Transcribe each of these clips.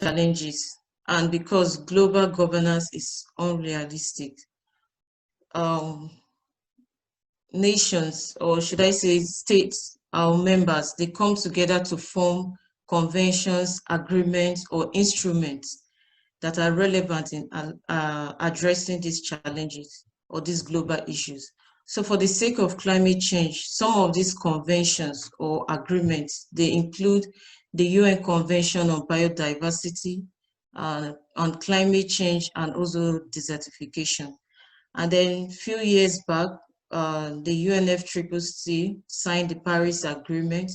challenges, and because global governance is unrealistic, um, nations, or should I say states, our members, they come together to form conventions, agreements, or instruments that are relevant in addressing these challenges or these global issues. So for the sake of climate change, some of these conventions or agreements, they include the UN Convention on Biodiversity, on climate change, and also desertification. And then a few years back, the UNFCCC signed the Paris Agreement,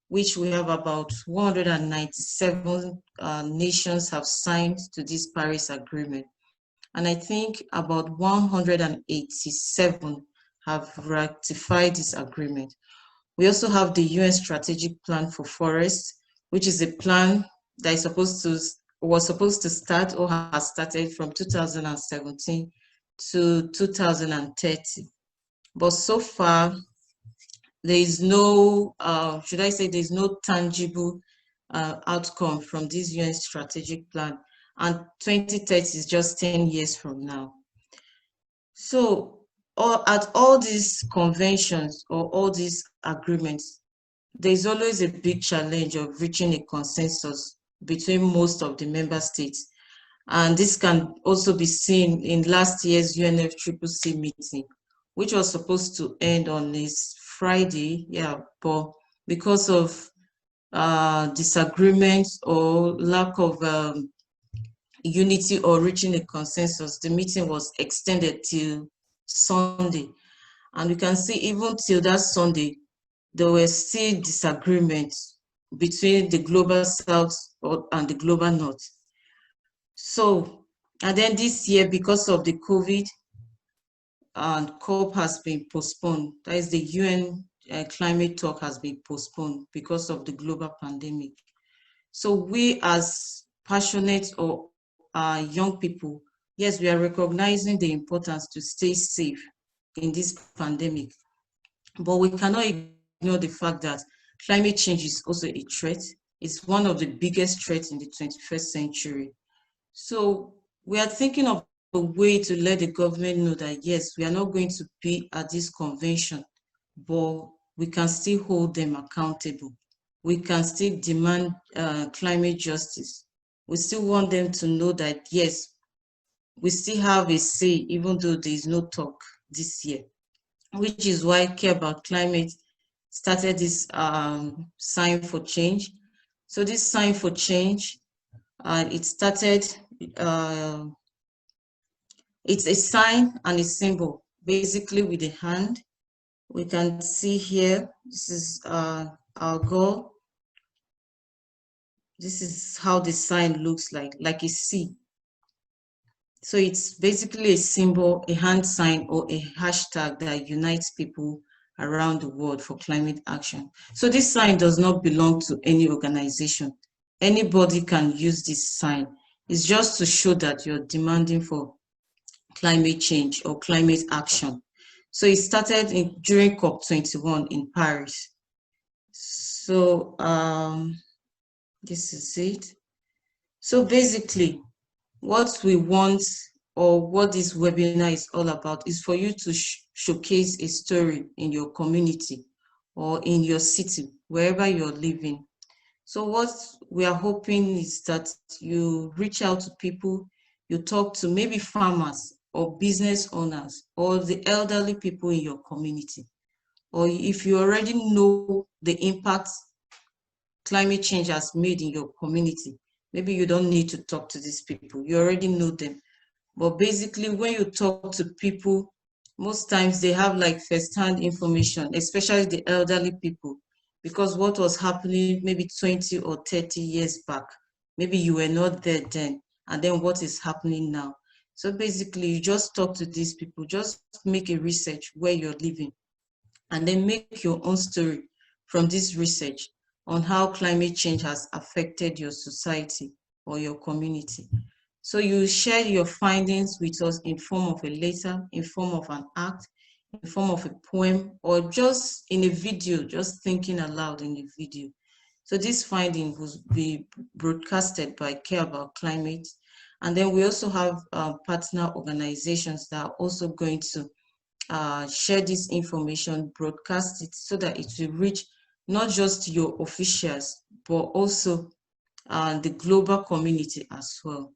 which we have about 197 nations have signed to this Paris Agreement. And I think about 187 have ratified this agreement. We also have the UN Strategic Plan for Forests, which is a plan that was supposed to start or has started from 2017 to 2030. But so far, there is no, should I say, there's no tangible outcome from this UN strategic plan. And 2030 is just 10 years from now. So at all these conventions or all these agreements, there's always a big challenge of reaching a consensus between most of the member states. And this can also be seen in last year's UNFCCC meeting, which was supposed to end on this Friday, but because of disagreements or lack of unity or reaching a consensus, the meeting was extended till Sunday. And we can see even till that Sunday, there were still disagreements between the global south and the global north. So, and then this year, because of the COVID, and COP has been postponed. That is, the UN climate talk has been postponed because of the global pandemic. So we as passionate or young people, yes, we are recognizing the importance to stay safe in this pandemic, but we cannot ignore the fact that climate change is also a threat. It's one of the biggest threats in the 21st century. So we are thinking of a way to let the government know that, yes, we are not going to be at this convention, but we can still hold them accountable. We can still demand climate justice. We still want them to know that, yes, we still have a say, even though there is no talk this year, which is why Care About Climate started this Sign4Change. So this Sign4Change, it started, it's a sign and a symbol, basically with a hand. We can see here, this is our goal. This is how the sign looks like a C. So it's basically a symbol, a hand sign, or a hashtag that unites people around the world for climate action. So this sign does not belong to any organization. Anybody can use this sign. It's just to show that you're demanding for climate change or climate action. So it started during COP21 in Paris. So this is it. So basically, what we want, or what this webinar is all about, is for you to showcase a story in your community or in your city, wherever you're living. So what we are hoping is that you reach out to people, you talk to maybe farmers or business owners or the elderly people in your community. Or if you already know the impact climate change has made in your community, maybe you don't need to talk to these people, you already know them. But basically, when you talk to people, most times they have like first-hand information, especially the elderly people, because what was happening maybe 20 or 30 years back, maybe you were not there then, and then what is happening now. So basically, you just talk to these people, just make a research where you're living, and then make your own story from this research on how climate change has affected your society or your community. So you share your findings with us in form of a letter, in form of an act, in form of a poem, or just in a video, just thinking aloud in the video. So this finding will be broadcasted by Care About Climate. And then we also have partner organizations that are also going to share this information, broadcast it so that it will reach not just your officials, but also the global community as well.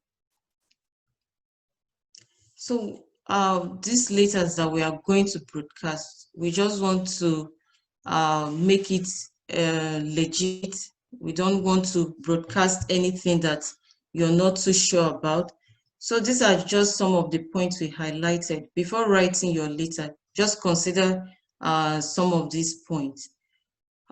So these letters that we are going to broadcast, we just want to make it legit. We don't want to broadcast anything that you're not too sure about. So these are just some of the points we highlighted. Before writing your letter, just consider some of these points.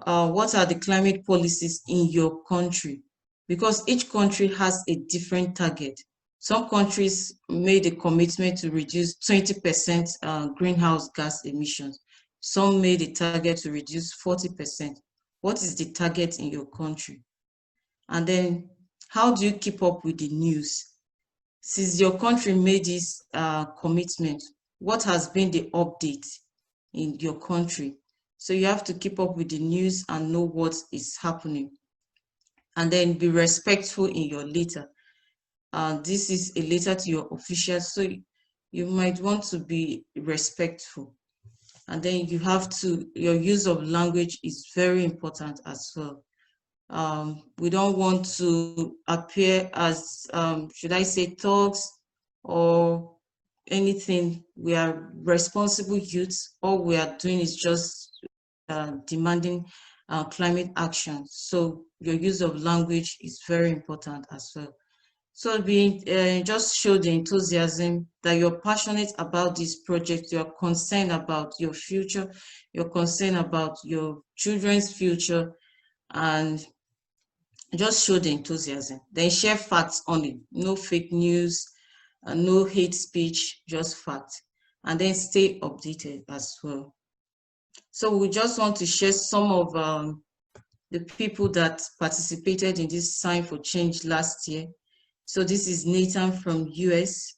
What are the climate policies in your country? Because each country has a different target. Some countries made a commitment to reduce 20% greenhouse gas emissions. Some made a target to reduce 40%. What is the target in your country? And then how do you keep up with the news? Since your country made this commitment, what has been the update in your country? So you have to keep up with the news and know what is happening. And then be respectful in your letter. This is a letter to your officials, so you might want to be respectful. And then you have to, your use of language is very important as well. We don't want to appear as, should I say, thugs or anything. We are responsible youths. All we are doing is just demanding climate action. So your use of language is very important as well. So just show the enthusiasm that you're passionate about this project, you're concerned about your future, you're concerned about your children's future, and just show the enthusiasm. Then share facts only, no fake news, no hate speech, just facts. And then stay updated as well. So we just want to share some of the people that participated in this Sign4Change last year. So this is Nathan from US.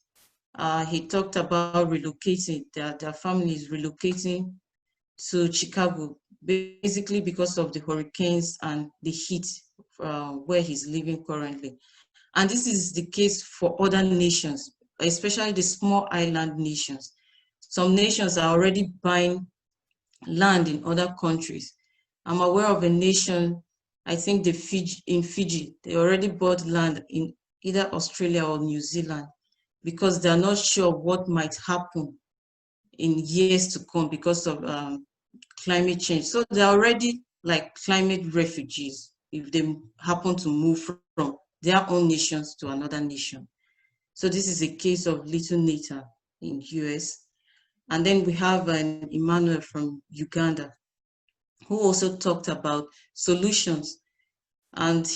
He talked about relocating, their family is relocating to Chicago, basically because of the hurricanes and the heat where he's living currently. And this is the case for other nations, especially the small island nations. Some nations are already buying land in other countries. I'm aware of a nation, I think in Fiji, they already bought land in either Australia or New Zealand because they're not sure what might happen in years to come because of climate change. So they're already like climate refugees if they happen to move from their own nations to another nation. So this is a case of little Nathan in US. And then we have an Emmanuel from Uganda who also talked about solutions. And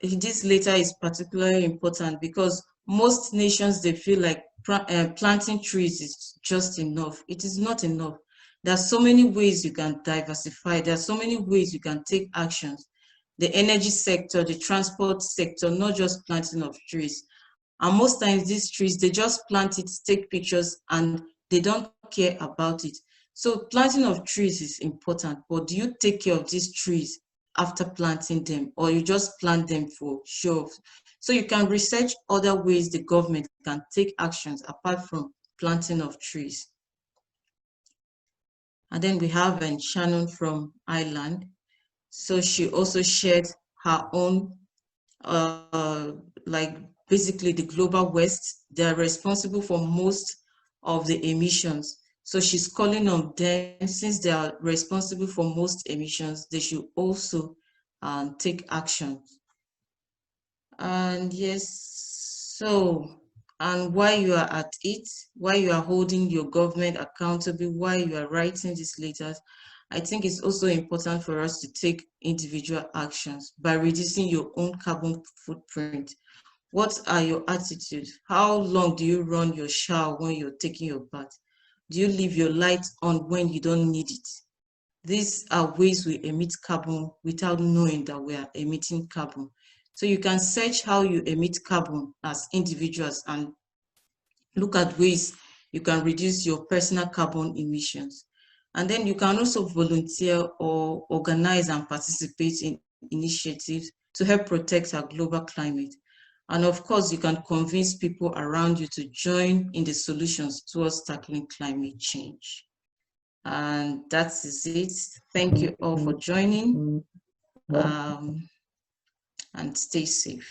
this letter is particularly important because most nations, they feel like planting trees is just enough. It is not enough. There are so many ways you can diversify. There are so many ways you can take actions. The energy sector, the transport sector, not just planting of trees. And most times these trees, they just plant it, take pictures, and they don't care about it. So planting of trees is important, but do you take care of these trees after planting them, or you just plant them for show? So you can research other ways the government can take actions apart from planting of trees. And then we have Shannon from Ireland. So she also shared her own, like basically the global West, they're responsible for most of the emissions. So she's calling on them, since they are responsible for most emissions, they should also take action. And yes, so, and while you are at it, while you are holding your government accountable, while you are writing these letters, I think it's also important for us to take individual actions by reducing your own carbon footprint. What are your attitudes? How long do you run your shower when you're taking your bath? Do you leave your light on when you don't need it? These are ways we emit carbon without knowing that we are emitting carbon. So you can search how you emit carbon as individuals and look at ways you can reduce your personal carbon emissions. And then you can also volunteer or organize and participate in initiatives to help protect our global climate. And of course, you can convince people around you to join in the solutions towards tackling climate change. And that is it. Thank you all for joining, and stay safe.